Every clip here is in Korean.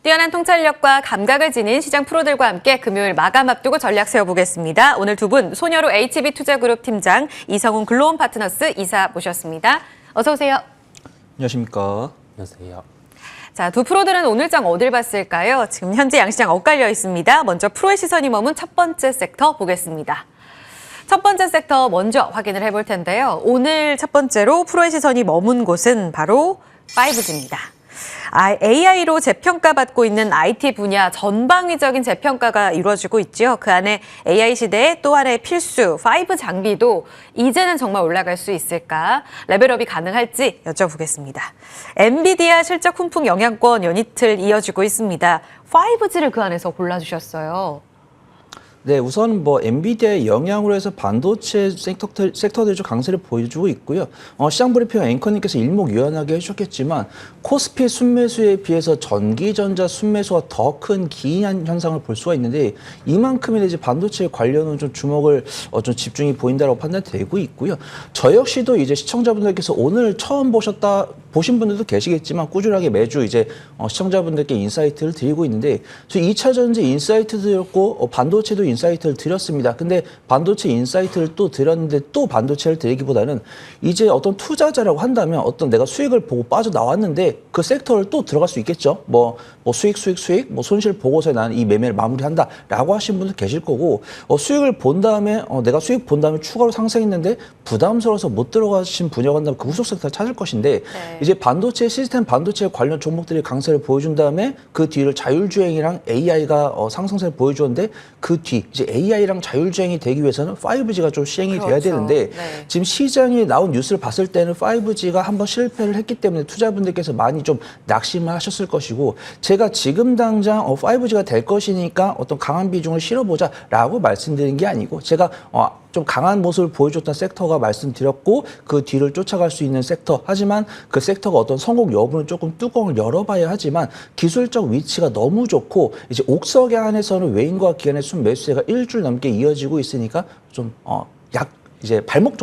뛰어난 통찰력과 감각을 지닌 시장 프로들과 함께 금요일 마감 앞두고 전략 세워보겠습니다. 오늘 두 분 손여루 HB투자그룹 팀장, 이성훈 글로온 파트너스 이사 모셨습니다. 어서 오세요. 안녕하십니까. 안녕하세요. 자, 두 프로들은 오늘장 어딜 봤을까요? 지금 현재 양시장 엇갈려 있습니다. 먼저 프로의 시선이 머문 첫 번째 섹터 보겠습니다. 첫 번째 섹터 먼저 확인을 해볼 텐데요. 오늘 첫 번째로 프로의 시선이 머문 곳은 바로 5G입니다. AI로 재평가받고 있는 IT 분야 전방위적인 재평가가 이루어지고 있죠. 그 안에 AI 시대의 또 하나의 필수 5 장비도 이제는 정말 올라갈 수 있을까? 레벨업이 가능할지 여쭤보겠습니다. 엔비디아 실적 훈풍 영향권 연이틀 이어지고 있습니다. 5G를 그 안에서 골라주셨어요. 네, 우선 엔비디아의 영향으로 해서 반도체 섹터들이 좀 강세를 보여주고 있고요. 시장 브리핑 앵커님께서 일목요연하게 해주셨겠지만 코스피 순매수에 비해서 전기전자 순매수가 더 큰 기인 현상을 볼 수가 있는데 이만큼이나 이제 반도체 관련은 좀 주목을 좀 집중이 보인다고 판단되고 있고요. 저 역시도 이제 시청자분들께서 오늘 처음 보신 분들도 계시겠지만 꾸준하게 매주 이제 시청자분들께 인사이트를 드리고 있는데 저 2차 전지 인사이트 드렸고 반도체도 인사이트를 드렸습니다. 근데 반도체 인사이트를 또 드렸는데 또 반도체를 드리기보다는 이제 어떤 투자자라고 한다면 어떤 내가 수익을 보고 빠져나왔는데 그 섹터를 또 들어갈 수 있겠죠. 수익, 손실 보고서에 나는 이 매매를 마무리한다라고 하신 분들 계실 거고 수익을 본 다음에 내가 수익 본 다음에 추가로 상승했는데 부담스러워서 못 들어가신 분야가 한다면 그 후속 섹터를 찾을 것인데 네. 이제 반도체 시스템 반도체 관련 종목들이 강세를 보여준 다음에 그 뒤를 자율주행이랑 AI가 상승세를 보여주었는데 그 뒤 이제 AI랑 자율주행이 되기 위해서는 5G가 좀 시행이 돼야 되는데 네. 지금 시장에 나온 뉴스를 봤을 때는 5G가 한번 실패를 했기 때문에 투자분들께서 많이 좀 낙심을 하셨을 것이고 제가 지금 당장 5G가 될 것이니까 어떤 강한 비중을 실어보자라고 말씀드린 게 아니고 제가 좀 강한 모습을 보여줬던 섹터가 말씀드렸고 그 뒤를 쫓아갈 수 있는 섹터 하지만 그 섹터가 어떤 성공 여부는 조금 뚜껑을 열어봐야 하지만 기술적 위치가 너무 좋고 이제 옥석에 한해서는 외인과 기관의 순매수세가 일주일 넘게 이어지고 있으니까 좀 이제 발목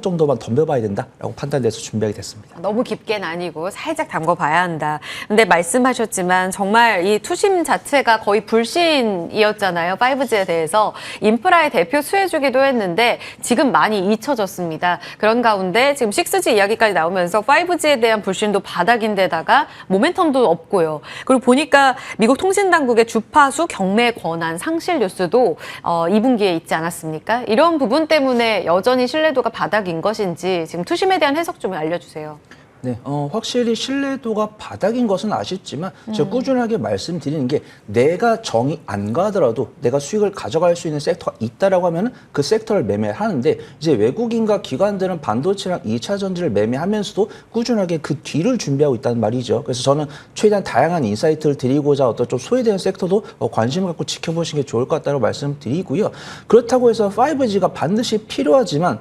정도만 덤벼봐야 된다라고 판단돼서 준비하게 됐습니다. 너무 깊게는 아니고 살짝 담궈봐야 한다. 근데 말씀하셨지만 정말 이 투심 자체가 거의 불신이었잖아요. 5G에 대해서 인프라의 대표 수혜주기도 했는데 지금 많이 잊혀졌습니다. 그런 가운데 지금 6G 이야기까지 나오면서 5G에 대한 불신도 바닥인데다가 모멘텀도 없고요. 그리고 보니까 미국 통신당국의 주파수 경매 권한 상실 뉴스도 2분기에 있지 않았습니까? 이런 부분 때문에 여전히 신뢰도가 바닥인 것인지 지금 투심에 대한 해석 좀 알려주세요. 네, 확실히 신뢰도가 바닥인 것은 아쉽지만 제가 꾸준하게 말씀드리는 게 내가 정이 안 가더라도 내가 수익을 가져갈 수 있는 섹터가 있다라고 하면 그 섹터를 매매하는데 이제 외국인과 기관들은 반도체랑 2차 전지를 매매하면서도 꾸준하게 그 뒤를 준비하고 있다는 말이죠. 그래서 저는 최대한 다양한 인사이트를 드리고자 어떤 좀 소외되는 섹터도 관심을 갖고 지켜보시는 게 좋을 것 같다고 말씀드리고요. 그렇다고 해서 5G가 반드시 필요하지만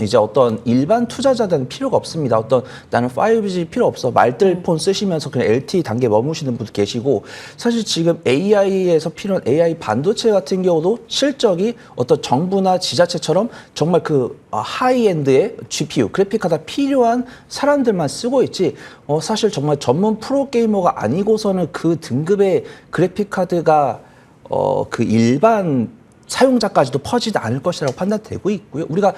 이제 어떤 일반 투자자들은 필요가 없습니다. 나는 5G 필요 없어. 말들폰 쓰시면서 그냥 LTE 단계 머무시는 분도 계시고 사실 지금 AI에서 필요한 AI 반도체 같은 경우도 실적이 어떤 정부나 지자체처럼 정말 그 하이엔드의 GPU, 그래픽카드 필요한 사람들만 쓰고 있지 사실 정말 전문 프로게이머가 아니고서는 그 등급의 그래픽카드가 그 일반 사용자까지도 퍼지지 않을 것이라고 판단되고 있고요. 우리가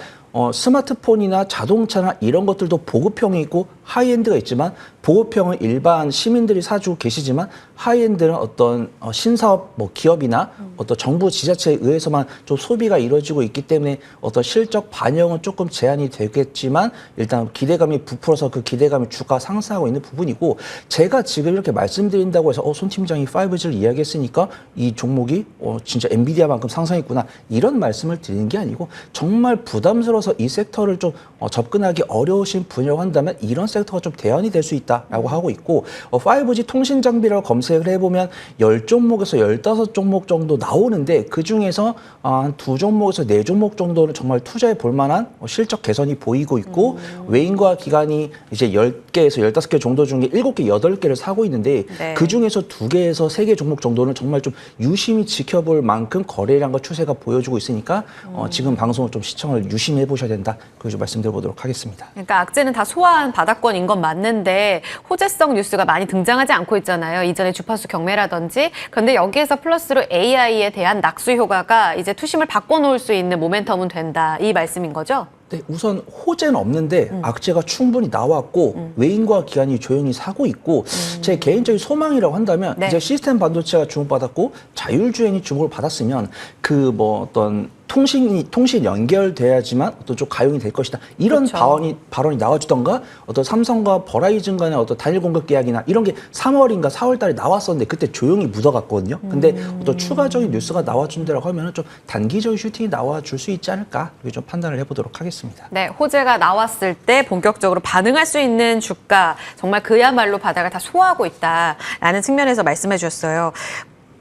스마트폰이나 자동차나 이런 것들도 보급형이 있고 하이엔드가 있지만 보급형은 일반 시민들이 사주고 계시지만 하이엔드는 어떤 신사업 기업이나 어떤 정부 지자체에 의해서만 좀 소비가 이루어지고 있기 때문에 어떤 실적 반영은 조금 제한이 되겠지만 일단 기대감이 부풀어서 그 기대감이 주가 상승하고 있는 부분이고 제가 지금 이렇게 말씀드린다고 해서 손 팀장이 5G를 이야기했으니까 이 종목이 진짜 엔비디아만큼 상승했구나 이런 말씀을 드리는 게 아니고 정말 부담스러워서 이 섹터를 좀 접근하기 어려우신 분야라고 한다면 이런 섹터가 좀 대안이 될 수 있다라고 하고 있고 5G 통신 장비라고 검색을 해보면 10종목에서 15종목 정도 나오는데 그중에서 한 2종목에서 4종목 정도는 정말 투자해 볼 만한 실적 개선이 보이고 있고 외인과 기관이 이제 10개에서 15개 정도 중에 7개, 8개를 사고 있는데 네. 그중에서 2개에서 3개 종목 정도는 정말 좀 유심히 지켜볼 만큼 거래량과 추세가 보여주고 있으니까 지금 방송을 좀 시청을 유심히 해보셔야 된다. 그걸 좀 말씀드려보도록 하겠습니다. 그러니까 악재는 다 소화한 바닥권인 건 맞는데 호재성 뉴스가 많이 등장하지 않고 있잖아요. 이전에 주파수 경매라든지. 그런데 여기에서 플러스로 AI에 대한 낙수 효과가 이제 투심을 바꿔놓을 수 있는 모멘텀은 된다. 이 말씀인 거죠? 네, 우선 호재는 없는데 악재가 충분히 나왔고 외인과 기관이 조용히 사고 있고 제 개인적인 소망이라고 한다면 네. 이제 시스템 반도체가 주목받았고 자율주행이 주목을 받았으면 그 뭐 어떤 통신 연결돼야지만 어떤 좀 가용이 될 것이다. 이런 그렇죠. 발언이 나와주던가 어떤 삼성과 버라이즌 간의 어떤 단일 공급 계약이나 이런 게 3월인가 4월 달에 나왔었는데 그때 조용히 묻어갔거든요. 근데 어떤 추가적인 뉴스가 나와준다라고 하면은 좀 단기적인 슈팅이 나와줄 수 있지 않을까 이렇게 좀 판단을 해보도록 하겠습니다. 네, 호재가 나왔을 때 본격적으로 반응할 수 있는 주가, 정말 그야말로 바닥을 다 소화하고 있다라는 측면에서 말씀해 주셨어요.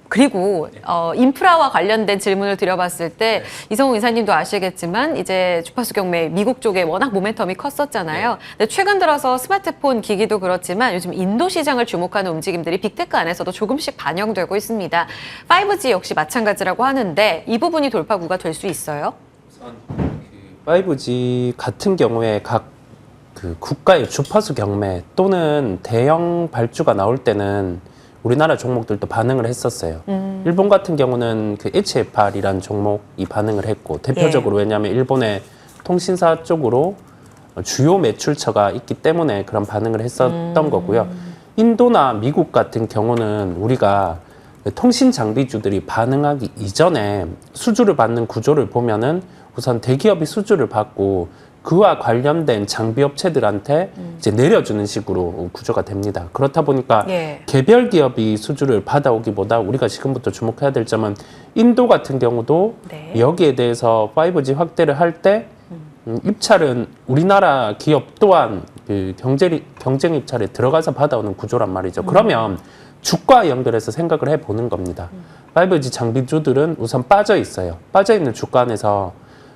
그리고 인프라와 관련된 질문을 드려봤을 때 이성우 이사님도 아시겠지만 이제 주파수 경매 미국 쪽에 워낙 모멘텀이 컸었잖아요. 근데 최근 들어서 스마트폰 기기도 그렇지만 요즘 인도 시장을 주목하는 움직임들이 빅테크 안에서도 조금씩 반영되고 있습니다. 5G 역시 마찬가지라고 하는데 이 부분이 돌파구가 될 수 있어요? 5G 같은 경우에 각 그 국가의 주파수 경매 또는 대형 발주가 나올 때는 우리나라 종목들도 반응을 했었어요. 일본 같은 경우는 그 HFR이라는 종목이 반응을 했고 대표적으로 왜냐하면 일본의 통신사 쪽으로 주요 매출처가 있기 때문에 그런 반응을 했었던 거고요. 인도나 미국 같은 경우는 우리가 통신 장비주들이 반응하기 이전에 수주를 받는 구조를 보면은 우선 대기업이 수주를 받고 그와 관련된 장비 업체들한테 이제 내려주는 식으로 구조가 됩니다. 그렇다 보니까 개별 기업이 수주를 받아오기보다 우리가 지금부터 주목해야 될 점은 인도 같은 경우도 여기에 대해서 5G 확대를 할 때 입찰은 우리나라 기업 또한 그 경쟁 입찰에 들어가서 받아오는 구조란 말이죠. 그러면 주가 연결해서 생각을 해보는 겁니다. 5G 장비주들은 우선 빠져 있어요. 빠져 있는 주가 안에서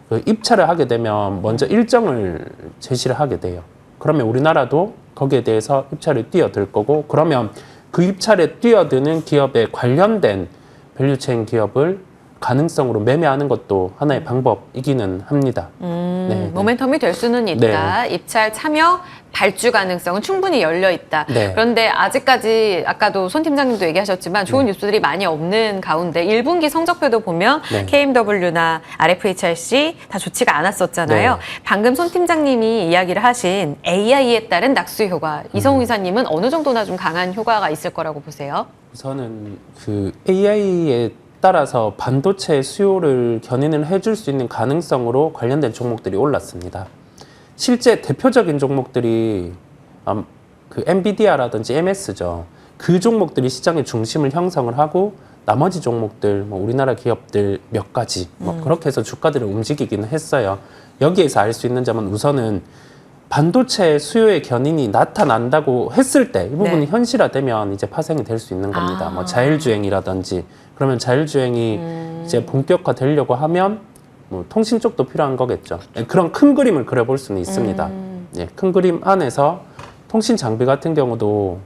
그 입찰을 하게 되면 먼저 일정을 제시를 하게 돼요. 그러면 우리나라도 거기에 대해서 입찰에 뛰어들 거고 그러면 그 입찰에 뛰어드는 기업에 관련된 밸류체인 기업을 가능성으로 매매하는 것도 하나의 방법이기는 합니다. 네, 모멘텀이 될 수는 있다. 입찰 참여 발주 가능성은 충분히 열려 있다. 그런데 아직까지 아까도 손 팀장님도 얘기하셨지만 좋은 뉴스들이 많이 없는 가운데 1분기 성적표도 보면 KMW나 RFHRC 다 좋지가 않았었잖아요. 방금 손 팀장님이 이야기를 하신 AI에 따른 낙수 효과, 이성우 이사님은 어느 정도나 좀 강한 효과가 있을 거라고 보세요? 우선은 그 AI에 따라서 반도체 수요를 견인을 해줄 수 있는 가능성으로 관련된 종목들이 올랐습니다. 실제 대표적인 종목들이 그 엔비디아라든지 MS죠. 그 종목들이 시장의 중심을 형성을 하고 나머지 종목들, 뭐 우리나라 기업들 몇 가지 뭐 그렇게 해서 주가들을 움직이기는 했어요. 여기에서 알 수 있는 점은 우선은 반도체 수요의 견인이 나타난다고 했을 때 이 부분이 현실화되면 이제 파생이 될 수 있는 겁니다. 뭐 자율주행이라든지 그러면 자율주행이 이제 본격화되려고 하면 뭐 통신 쪽도 필요한 거겠죠. 그런 큰 그림을 그려볼 수는 있습니다. 큰 그림 안에서 통신 장비 같은 경우도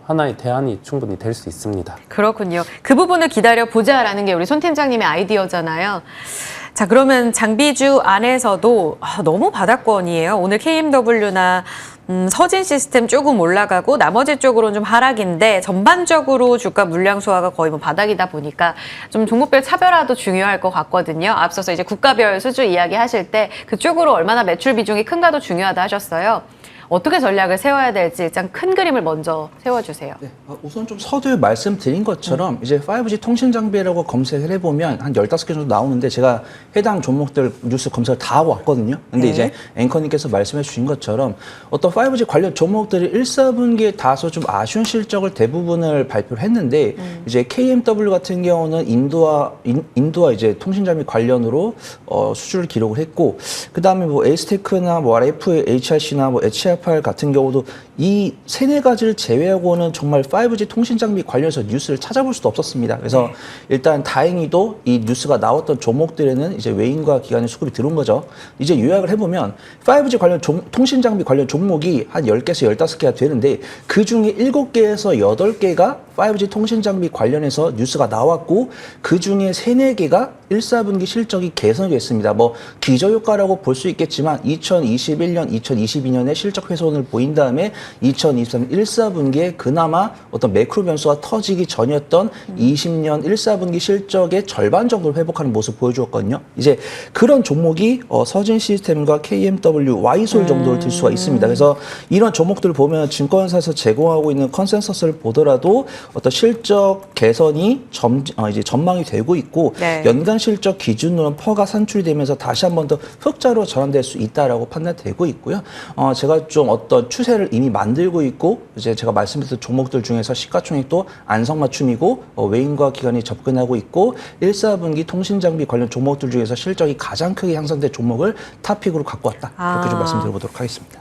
하나의 대안이 충분히 될 수 있습니다. 그렇군요. 그 부분을 기다려보자라는 게 우리 손 팀장님의 아이디어잖아요. 자, 그러면 장비주 안에서도 너무 바닥권이에요. 오늘 KMW나 서진 시스템 조금 올라가고 나머지 쪽으로는 좀 하락인데 전반적으로 주가 물량 소화가 거의 뭐 바닥이다 보니까 좀 종목별 차별화도 중요할 것 같거든요. 앞서서 이제 국가별 수주 이야기 하실 때 그쪽으로 얼마나 매출 비중이 큰가도 중요하다 하셨어요. 어떻게 전략을 세워야 될지 일단 큰 그림을 먼저 세워주세요. 네, 우선 좀 서두에 말씀드린 것처럼 이제 5G 통신 장비라고 검색을 해보면 한 15개 정도 나오는데 제가 해당 종목들 뉴스 검색을 다 하고 왔거든요. 근데 이제 앵커님께서 말씀해 주신 것처럼 어떤 5G 관련 종목들이 1, 4분기에 다소 좀 아쉬운 실적을 대부분을 발표를 했는데 이제 KMW 같은 경우는 인도와 이제 통신 장비 관련으로 수주를 기록을 했고 그다음에 뭐 에이스테크나 뭐 RFHRC나 뭐 HFR 같은 경우도 이 세네 가지를 제외하고는 정말 5G 통신 장비 관련해서 뉴스를 찾아볼 수도 없었습니다. 그래서 일단 다행히도 이 뉴스가 나왔던 종목들에는 이제 외인과 기관의 수급이 들어온 거죠. 이제 요약을 해보면 5G 관련 통신 장비 관련 종목이 한 10개에서 15개가 되는데 그 중에 7개에서 8개가 5G 통신 장비 관련해서 뉴스가 나왔고 그중에 3, 4개가 1, 4분기 실적이 개선이 됐습니다. 뭐 기저효과라고 볼 수 있겠지만 2021년, 2022년에 실적 훼손을 보인 다음에 2023년 1, 4분기에 그나마 어떤 매크로 변수가 터지기 전이었던 20년 1, 4분기 실적의 절반 정도를 회복하는 모습 보여주었거든요. 이제 그런 종목이 서진 시스템과 KMW, Y솔 정도를 들 수가 있습니다. 그래서 이런 종목들을 보면 증권사에서 제공하고 있는 컨센서스를 보더라도 어떤 실적 개선이 이제 전망이 되고 있고 네. 연간 실적 기준으로는 퍼가 산출이 되면서 다시 한 번 더 흑자로 전환될 수 있다라고 판단되고 있고요. 제가 좀 어떤 추세를 이미 만들고 있고 이제 제가 말씀드렸던 종목들 중에서 시가총액도 안성맞춤이고 외인과 기관이 접근하고 있고 1, 4분기 통신장비 관련 종목들 중에서 실적이 가장 크게 향상된 종목을 탑픽으로 갖고 왔다. 이렇게 좀 말씀드려보도록 하겠습니다.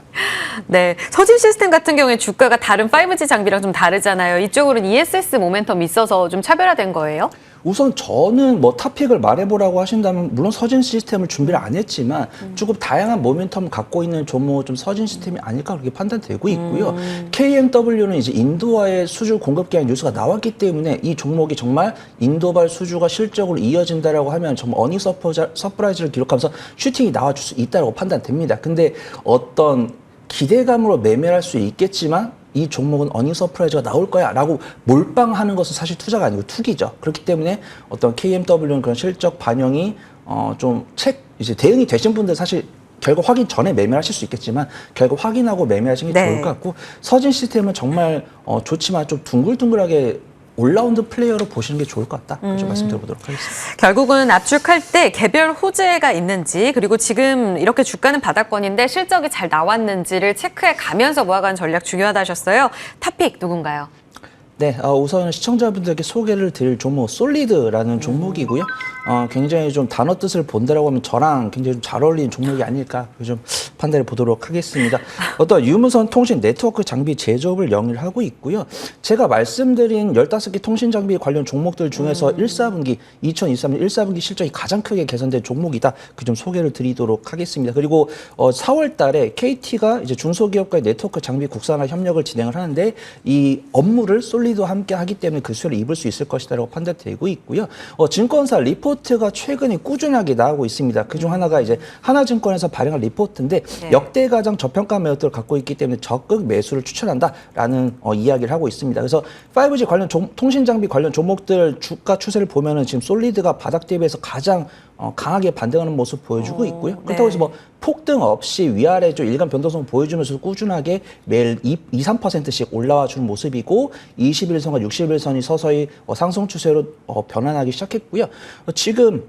네, 서진 시스템 같은 경우에 주가가 다른 5G 장비랑 좀 다르잖아요. 이쪽으로는 ESS 모멘텀이 있어서 좀 차별화된 거예요? 우선 저는 뭐 탑픽을 말해보라고 하신다면 물론 서진 시스템을 준비를 안 했지만 조금 다양한 모멘텀을 갖고 있는 종목은 좀 서진 시스템이 아닐까 그렇게 판단되고 있고요. KMW는 이제 인도와의 수주 공급 계약 뉴스가 나왔기 때문에 이 종목이 정말 인도발 수주가 실적으로 이어진다라고 하면 정말 어닝 서프라이즈를 기록하면서 슈팅이 나와줄 수 있다고 판단됩니다. 근데 어떤 기대감으로 매매할 수 있겠지만 이 종목은 어닝 서프라이즈가 나올 거야 라고 몰빵하는 것은 사실 투자가 아니고 투기죠. 그렇기 때문에 어떤 KMW는 그런 실적 반영이 이제 대응이 되신 분들 사실 결과 확인 전에 매매하실 수 있겠지만 결과 확인하고 매매하시는 게 네. 좋을 것 같고 서진 시스템은 정말 좋지만 좀 둥글둥글하게 올라운드 플레이어로 보시는 게 좋을 것 같다. 그렇게 말씀드려보도록 하겠습니다. 결국은 압축할 때 개별 호재가 있는지 그리고 지금 이렇게 주가는 바닥권인데 실적이 잘 나왔는지를 체크해 가면서 모아가는 전략 중요하다 하셨어요. 탑픽 누군가요? 네, 우선 시청자분들께 소개를 드릴 종목 솔리드라는 종목이고요. 굉장히 좀 단어 뜻을 본다라고 하면 저랑 굉장히 좀 잘 어울리는 종목이 아닐까 좀 판단해 보도록 하겠습니다. 어떤 유무선 통신 네트워크 장비 제조업을 영위를 하고 있고요. 제가 말씀드린 15개 통신 장비 관련 종목들 중에서 1, 4분기 2023년 1, 4분기 실적이 가장 크게 개선된 종목이다. 그 좀 소개를 드리도록 하겠습니다. 그리고 4월 달에 KT가 이제 중소기업과의 네트워크 장비 국산화 협력을 진행을 하는데 이 업무를 솔리드와 함께 하기 때문에 그 수혜를 입을 수 있을 것이다라고 판단되고 있고요. 증권사 리포트가 최근에 꾸준하게 나오고 있습니다. 그중 하나가 이제 하나증권에서 발행한 리포트인데 네. 역대 가장 저평가 매수를 갖고 있기 때문에 적극 매수를 추천한다라는 이야기를 하고 있습니다. 그래서 5G 관련 통신 장비 관련 종목들 주가 추세를 보면은 지금 솔리드가 바닥 대비해서 가장 강하게 반등하는 모습 보여주고 있고요. 그렇다고 해서 뭐 폭등 없이 위아래 좀 일간 변동성 보여주면서 꾸준하게 매일 2~3%씩 올라와 주는 모습이고 21선과 60일선이 서서히 상승 추세로 변환하기 시작했고요. 지금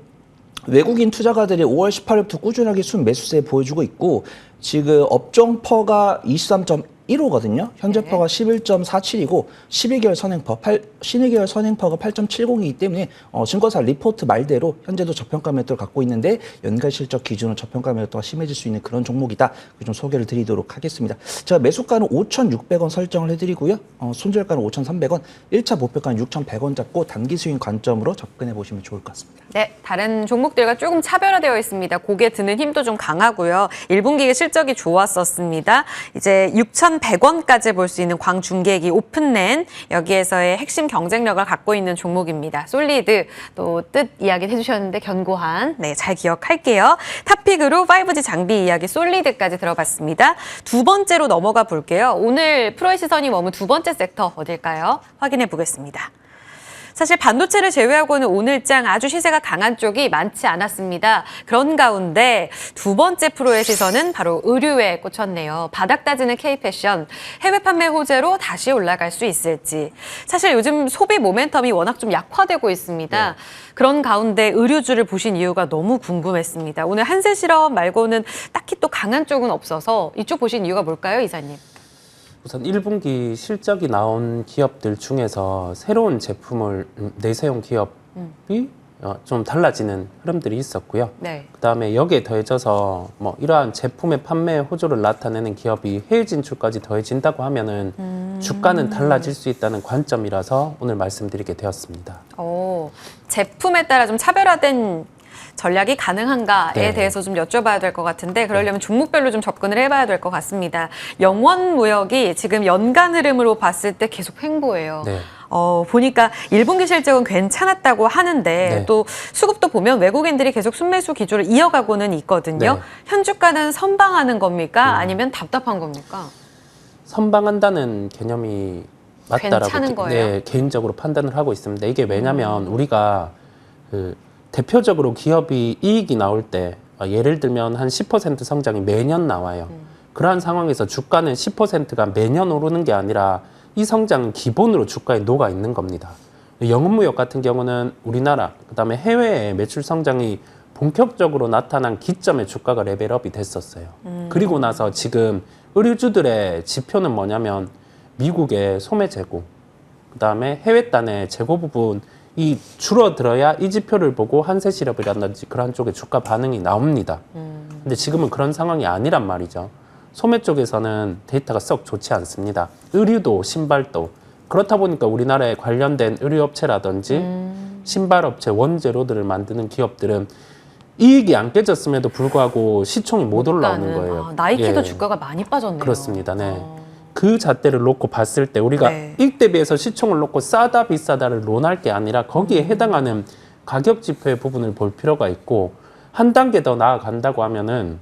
외국인 투자가들이 5월 18일부터 꾸준하게 순 매수세 보여주고 있고 지금 업종 퍼가 23.15거든요. 현재 네. 퍼가 11.47이고 12개월 선행퍼가 8.70이기 때문에 증권사 리포트 말대로 현재도 저평가 매도를 갖고 있는데 연간 실적 기준으로 저평가 매도가 심해질 수 있는 그런 종목이다. 좀 소개를 드리도록 하겠습니다. 제가 매수가는 5,600원 설정을 해드리고요. 손절가는 5,300원, 1차 목표가는 6,100원 잡고 단기 수익 관점으로 접근해 보시면 좋을 것 같습니다. 네, 다른 종목들과 조금 차별화되어 있습니다. 고개 드는 힘도 좀 강하고요. 1분기에 실적이 좋았었습니다. 이제 6,100원까지 볼 수 있는 광중계기 오픈랜 여기에서의 핵심 경쟁력을 갖고 있는 종목입니다. 솔리드 또 뜻 이야기 해주셨는데 견고한 잘 기억할게요. 탑픽으로 5G 장비 이야기 솔리드까지 들어봤습니다. 두 번째로 넘어가 볼게요. 오늘 프로의 시선이 머문 두 번째 섹터 어딜까요? 확인해 보겠습니다. 사실 반도체를 제외하고는 오늘장 아주 시세가 강한 쪽이 많지 않았습니다. 그런 가운데 두 번째 프로의 시선은 바로 의류에 꽂혔네요. 바닥 다지는 K패션, 해외 판매 호재로 다시 올라갈 수 있을지. 사실 요즘 소비 모멘텀이 워낙 좀 약화되고 있습니다. 네. 그런 가운데 의류주를 보신 이유가 너무 궁금했습니다. 오늘 한세실업 말고는 딱히 또 강한 쪽은 없어서 이쪽 보신 이유가 뭘까요, 이사님? 우선 1분기 실적이 나온 기업들 중에서 새로운 제품을 내세운 기업이 좀 달라지는 흐름들이 있었고요. 네. 그다음에 여기에 더해져서 뭐 이러한 제품의 판매 호조를 나타내는 기업이 해외 진출까지 더해진다고 하면은 주가는 달라질 수 있다는 관점이라서 오늘 말씀드리게 되었습니다. 제품에 따라 좀 차별화된 전략이 가능한가에 네. 대해서 좀 여쭤봐야 될 것 같은데 그러려면 종목별로 좀 접근을 해봐야 될 것 같습니다. 영원 무역이 지금 연간 흐름으로 봤을 때 계속 횡보예요. 네. 보니까 1분기 실적은 괜찮았다고 하는데 네. 또 수급도 보면 외국인들이 계속 순매수 기조를 이어가고는 있거든요. 네. 현 주가는 선방하는 겁니까? 아니면 답답한 겁니까? 선방한다는 개념이 맞다라고 괜찮은 거예요? 네, 개인적으로 판단을 하고 있습니다. 이게 왜냐하면 우리가 그 대표적으로 기업이 이익이 나올 때 예를 들면 한 10% 성장이 매년 나와요. 그러한 상황에서 주가는 10%가 매년 오르는 게 아니라 이 성장은 기본으로 주가에 녹아 있는 겁니다. 영업무역 같은 경우는 우리나라 그다음에 해외의 매출 성장이 본격적으로 나타난 기점에 주가가 레벨업이 됐었어요. 그리고 나서 지금 의류주들의 지표는 뭐냐면 미국의 소매 재고, 그다음에 해외 단의 재고 부분이 줄어들어야 이 지표를 보고 한세실업이라든지 그런 쪽에 주가 반응이 나옵니다. 근데 지금은 그런 상황이 아니란 말이죠. 소매 쪽에서는 데이터가 썩 좋지 않습니다. 의류도 신발도 그렇다 보니까 우리나라에 관련된 의류업체라든지 신발업체, 원재료들을 만드는 기업들은 이익이 안 깨졌음에도 불구하고 시총이 못 올라오는 거예요. 나이키도 예. 주가가 많이 빠졌네요. 그렇습니다. 네. 그 잣대를 놓고 봤을 때 우리가 네. 이익 대비해서 시총을 놓고 싸다 비싸다를 논할 게 아니라 거기에 해당하는 가격 지표의 부분을 볼 필요가 있고, 한 단계 더 나아간다고 하면은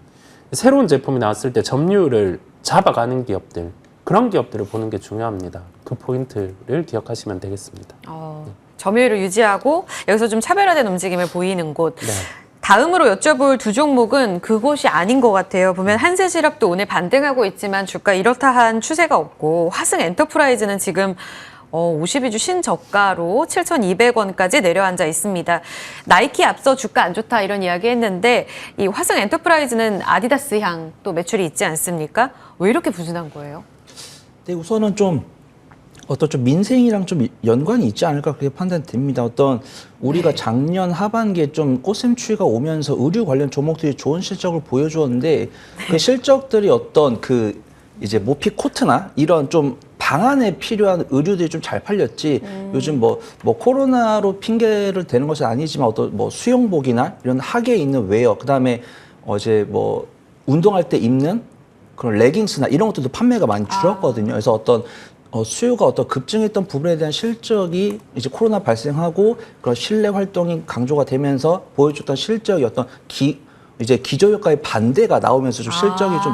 새로운 제품이 나왔을 때 점유율을 잡아가는 기업들, 그런 기업들을 보는 게 중요합니다. 그 포인트를 기억하시면 되겠습니다. 점유율을 유지하고 여기서 좀 차별화된 움직임을 보이는 곳. 네. 다음으로 여쭤볼 두 종목은 그곳이 아닌 것 같아요. 보면 한세실업도 오늘 반등하고 있지만 주가 이렇다 한 추세가 없고, 화승엔터프라이즈는 지금 52주 신저가로 7,200원까지 내려앉아 있습니다. 나이키 앞서 주가 안 좋다 이런 이야기 했는데, 이 화승엔터프라이즈는 아디다스 향 또 매출이 있지 않습니까? 왜 이렇게 부진한 거예요? 네, 우선은 좀 민생이랑 좀 연관이 있지 않을까 그렇게 판단됩니다. 우리가 작년 하반기에 좀 꽃샘추위가 오면서 의류 관련 종목들이 좋은 실적을 보여주었는데, 그 실적들이 이제 모피 코트나 이런 좀 방안에 필요한 의류들이 좀 잘 팔렸지. 요즘 뭐 코로나로 핑계를 대는 것은 아니지만 수영복이나 이런 하계에 있는 웨어, 그다음에 어제 운동할 때 입는 그런 레깅스나 이런 것들도 판매가 많이 줄었거든요. 그래서 수요가 급증했던 부분에 대한 실적이 이제 코로나 발생하고 그런 실내 활동이 강조가 되면서 보여줬던 실적이 이제 기저효과의 반대가 나오면서 좀 실적이 좀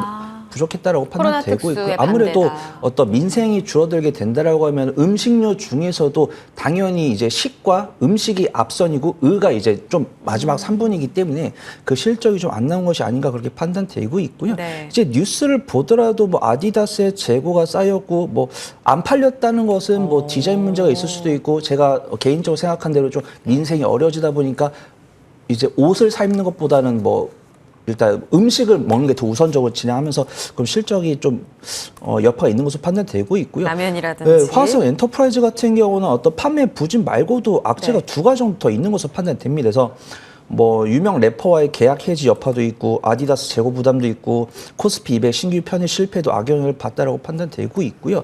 부족했다라고 판단되고 있고, 아무래도 반대다. 민생이 줄어들게 된다라고 하면 음식료 중에서도 당연히 이제 식과 음식이 앞선이고 의가 이제 좀 마지막 3분이기 때문에 그 실적이 좀 안 나온 것이 아닌가 그렇게 판단되고 있고요. 네. 이제 뉴스를 보더라도 아디다스의 재고가 쌓였고 안 팔렸다는 것은 디자인 문제가 있을 수도 있고, 제가 개인적으로 생각한 대로 좀 민생이 어려지다 보니까 이제 옷을 사 입는 것보다는 일단 음식을 먹는 게 더 우선적으로 진행하면서 그럼 실적이 좀 여파가 있는 것으로 판단되고 있고요. 라면이라든지. 네, 화성 엔터프라이즈 같은 경우는 판매 부진 말고도 악재가 네. 두 가지 정도 더 있는 것으로 판단됩니다. 그래서 유명 래퍼와의 계약 해지 여파도 있고, 아디다스 재고 부담도 있고, 코스피 200 신규 편입 실패도 악영향을 봤다라고 판단되고 있고요.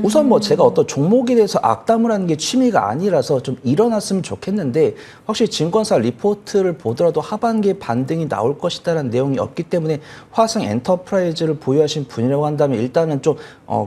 우선 제가 종목에 대해서 악담을 하는 게 취미가 아니라서 좀 일어났으면 좋겠는데, 확실히 증권사 리포트를 보더라도 하반기에 반등이 나올 것이다라는 내용이 없기 때문에 화성 엔터프라이즈를 보유하신 분이라고 한다면 일단은 좀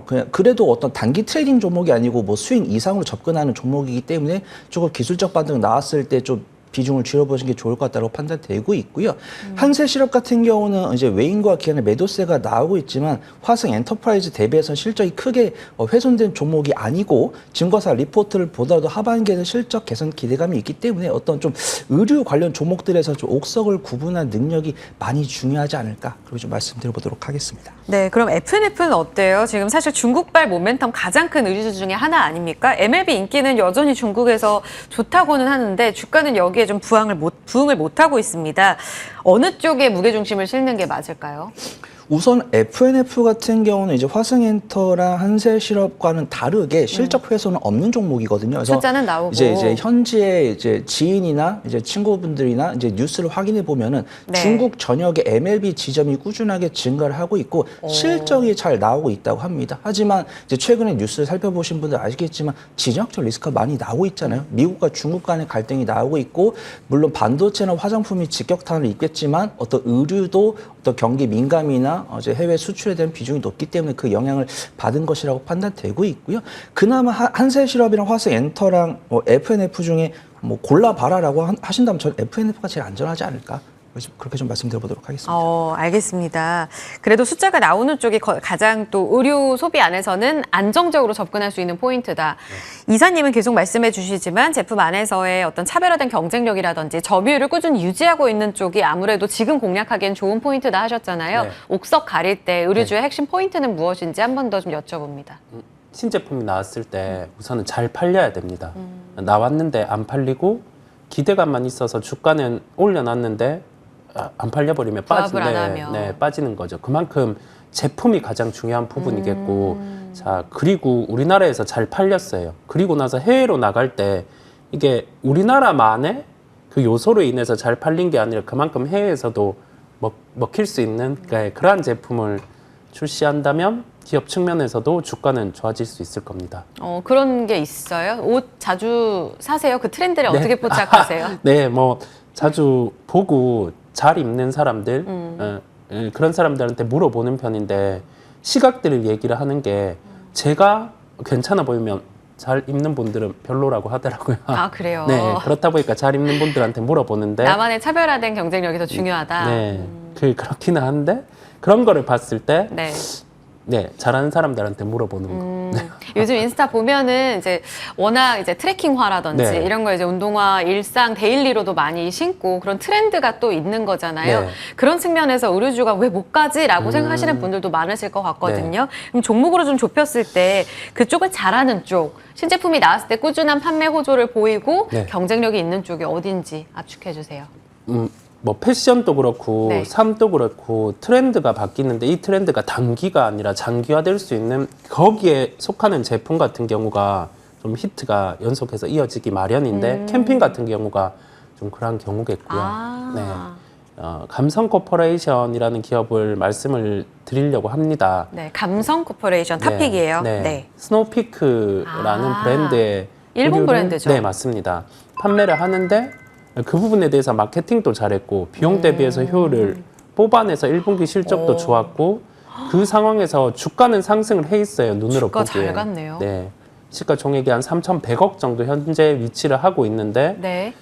그냥 그래도 단기 트레이딩 종목이 아니고 수익 이상으로 접근하는 종목이기 때문에 조금 기술적 반등 나왔을 때 좀 비중을 줄여보시는 게 좋을 것 같다고 판단되고 있고요. 한세실업 같은 경우는 이제 외인과 기관의 매도세가 나오고 있지만 화성 엔터프라이즈 대비해서 실적이 크게 훼손된 종목이 아니고, 증권사 리포트를 보더라도 하반기에는 실적 개선 기대감이 있기 때문에 좀 의류 관련 종목들에서 좀 옥석을 구분한 능력이 많이 중요하지 않을까, 그렇게 좀 말씀드려보도록 하겠습니다. 네, 그럼 F&F는 어때요? 지금 사실 중국발 모멘텀 가장 큰 의류주 중에 하나 아닙니까? MLB 인기는 여전히 중국에서 좋다고는 하는데 주가는 여기에 좀 부응을 못하고 있습니다. 어느 쪽에 무게중심을 실는 게 맞을까요? 우선 F&F 같은 경우는 이제 화승엔터랑 한세실업과는 다르게 실적 훼손은 없는 종목이거든요. 그래서 숫자는 나오고 이제 현지의 이제 지인이나 이제 친구분들이나 이제 뉴스를 확인해 보면은 네. 중국 전역의 MLB 지점이 꾸준하게 증가를 하고 있고 실적이 잘 나오고 있다고 합니다. 하지만 이제 최근에 뉴스를 살펴보신 분들 아시겠지만 지정학적 리스크가 많이 나오고 있잖아요. 미국과 중국 간의 갈등이 나오고 있고, 물론 반도체나 화장품이 직격탄을 입겠지만 의류도 또 경기 민감이나 이제 해외 수출에 대한 비중이 높기 때문에 그 영향을 받은 것이라고 판단되고 있고요. 그나마 한세실업이랑 화성엔터랑 FNF 중에 뭐 골라봐라라고 하신다면 저는 FNF가 제일 안전하지 않을까? 그렇게 좀 말씀드려보도록 하겠습니다. 알겠습니다. 그래도 숫자가 나오는 쪽이 가장 또 의류 소비 안에서는 안정적으로 접근할 수 있는 포인트다. 네. 이사님은 계속 말씀해 주시지만 제품 안에서의 어떤 차별화된 경쟁력이라든지 점유율을 꾸준히 유지하고 있는 쪽이 아무래도 지금 공략하기엔 좋은 포인트다 하셨잖아요. 네. 옥석 가릴 때 의류주의 네. 핵심 포인트는 무엇인지 한 번 더 좀 여쭤봅니다. 신제품이 나왔을 때 우선은 잘 팔려야 됩니다. 나왔는데 안 팔리고 기대감만 있어서 주가는 올려놨는데 안 팔려버리면 빠지는 거죠. 그만큼 제품이 가장 중요한 부분이겠고, 자, 그리고 우리나라에서 잘 팔렸어요. 그리고 나서 해외로 나갈 때 이게 우리나라만의 그 요소로 인해서 잘 팔린 게 아니라 그만큼 해외에서도 먹힐 수 있는 그러한 제품을 출시한다면 기업 측면에서도 주가는 좋아질 수 있을 겁니다. 그런 게 있어요? 옷 자주 사세요? 그 트렌드를 네. 어떻게 포착하세요? 네, 뭐 자주 보고 잘 입는 사람들 그런 사람들한테 물어보는 편인데 시각들을 얘기를 하는 게 제가 괜찮아 보이면 잘 입는 분들은 별로라고 하더라고요. 아, 그래요? 네, 그렇다 보니까 잘 입는 분들한테 물어보는데 나만의 차별화된 경쟁력이 더 중요하다. 네, 그렇기는 한데 그런 거를 봤을 때 네, 잘하는 사람들한테 물어보는 거. 네. 요즘 인스타 보면은 이제 워낙 이제 트래킹화라든지 네. 이런 거 이제 운동화 일상 데일리로도 많이 신고 그런 트렌드가 또 있는 거잖아요. 네. 그런 측면에서 의류주가 왜 못 가지라고 생각하시는 분들도 많으실 것 같거든요. 네. 그럼 종목으로 좀 좁혔을 때 그쪽을 잘하는 쪽, 신제품이 나왔을 때 꾸준한 판매 호조를 보이고 네. 경쟁력이 있는 쪽이 어딘지 압축해 주세요. 뭐 패션도 그렇고 네. 삶도 그렇고 트렌드가 바뀌는데 이 트렌드가 단기가 아니라 장기화될 수 있는 거기에 속하는 제품 같은 경우가 좀 히트가 연속해서 이어지기 마련인데 캠핑 같은 경우가 좀 그런 경우겠고요. 네. 감성 코퍼레이션이라는 기업을 말씀을 드리려고 합니다. 네, 감성 코퍼레이션 탑픽이에요. 네. 네. 스노우피크라는 브랜드의 일본 브랜드죠. 네, 맞습니다. 판매를 하는데 그 부분에 대해서 마케팅도 잘했고 비용 대비해서 효율을 뽑아내서 1분기 실적도 좋았고 그 상황에서 주가는 상승을 해 있어요. 눈으로 주가 보기에. 잘 갔네요. 네. 시가총액이 한 3,100억 정도 현재 위치를 하고 있는데 네.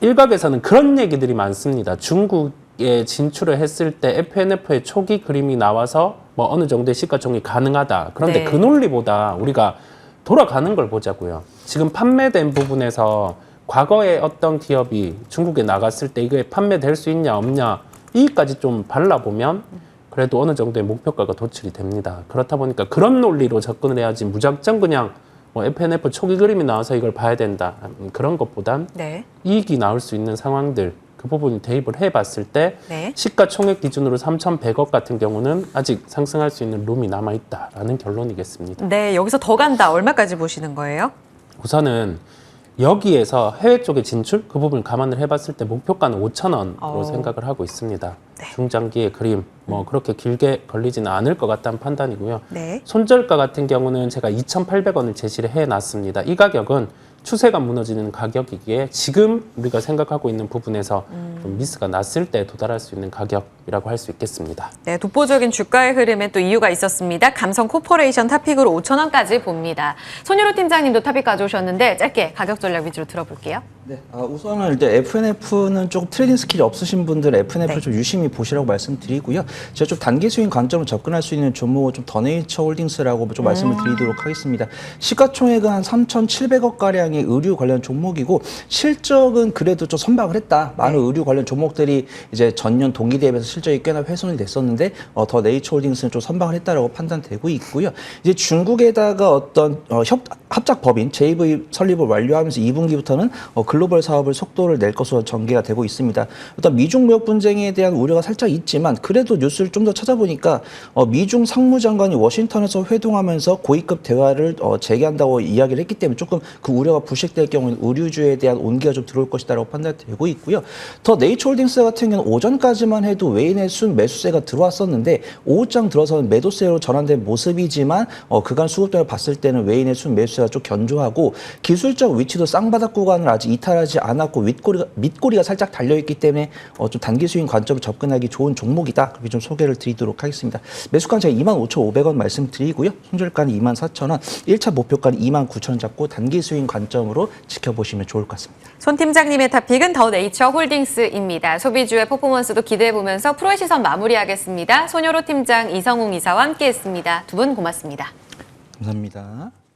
일각에서는 그런 얘기들이 많습니다. 중국에 진출을 했을 때 FNF의 초기 그림이 나와서 뭐 어느 정도의 시가총액이 가능하다. 그런데 네. 그 논리보다 우리가 돌아가는 걸 보자고요. 지금 판매된 부분에서 과거에 어떤 기업이 중국에 나갔을 때 이게 판매될 수 있냐 없냐 이까지 좀 발라보면 그래도 어느 정도의 목표가가 도출이 됩니다. 그렇다 보니까 그런 논리로 접근을 해야지 무작정 그냥 뭐 FNF 초기 그림이 나와서 이걸 봐야 된다. 그런 것보단 네. 이익이 나올 수 있는 상황들 그 부분 대입을 해봤을 때 네. 시가총액 기준으로 3,100억 같은 경우는 아직 상승할 수 있는 룸이 남아있다라는 결론이겠습니다. 네, 여기서 더 간다. 얼마까지 보시는 거예요? 우선은 여기에서 해외 쪽에 진출 그 부분을 감안을 해봤을 때 목표가는 5,000원으로 생각을 하고 있습니다. 네. 중장기의 그림 뭐 그렇게 길게 걸리지는 않을 것 같다는 판단이고요. 네. 손절가 같은 경우는 제가 2,800원을 제시를 해놨습니다. 이 가격은 추세가 무너지는 가격이기에 지금 우리가 생각하고 있는 부분에서 좀 미스가 났을 때 도달할 수 있는 가격이라고 할 수 있겠습니다. 네, 독보적인 주가의 흐름에 또 이유가 있었습니다. 감성 코퍼레이션 탑픽으로 5,000원까지 봅니다. 손유로 팀장님도 탑픽 가져오셨는데 짧게 가격 전략 위주로 들어볼게요. 네, 우선은 일단 FNF는 조금 트레이딩 스킬이 없으신 분들 FNF를 네. 좀 유심히 보시라고 말씀드리고요. 제가 좀 단기 수익 관점으로 접근할 수 있는 종목은 좀 더네이처 홀딩스라고 좀 말씀을 드리도록 하겠습니다. 시가총액은 한 3,700억 가량의 의류 관련 종목이고 실적은 그래도 좀 선방을 했다. 많은 의류 관련 종목들이 이제 전년 동기 대비해서 실적이 꽤나 훼손이 됐었는데 더 네이처 홀딩스는 좀 선방을 했다라고 판단되고 있고요. 이제 중국에다가 어떤 합작 법인 JV 설립을 완료하면서 2분기부터는 글로벌 사업을 속도를 낼 것으로 전개가 되고 있습니다. 일단 미중 무역 분쟁에 대한 우려가 살짝 있지만 그래도 뉴스를 좀 더 찾아보니까 미중 상무장관이 워싱턴에서 회동하면서 고위급 대화를 재개한다고 이야기를 했기 때문에 조금 그 우려가 부식될 경우에는 의류주에 대한 온기가 좀 들어올 것이다라고 판단되고 있고요. 더 네이처홀딩스 같은 경우는 오전까지만 해도 외인의 순 매수세가 들어왔었는데 오후장 들어서는 매도세로 전환된 모습이지만 그간 수급장을 봤을 때는 외인의 순 매수세가 좀 견조하고 기술적 위치도 쌍바닥 구간을 아직 이탈하지 않았고 밑꼬리가 살짝 달려있기 때문에 좀 단기 수익 관점으로 접근하기 좋은 종목이다. 그렇게 좀 소개를 드리도록 하겠습니다. 매수가는 제가 25,500원 말씀드리고요. 손절가는 24,000원, 1차 목표가는 29,000원 잡고 단기 수익 관점으로 지켜보시면 좋을 것 같습니다. 손 팀장님의 탑픽은 더 네이처 홀딩스입니다. 소비주의 퍼포먼스도 기대해보면서 프로의 시선 마무리하겠습니다. 손효로 팀장, 이성웅 이사와 함께했습니다. 두 분 고맙습니다. 감사합니다.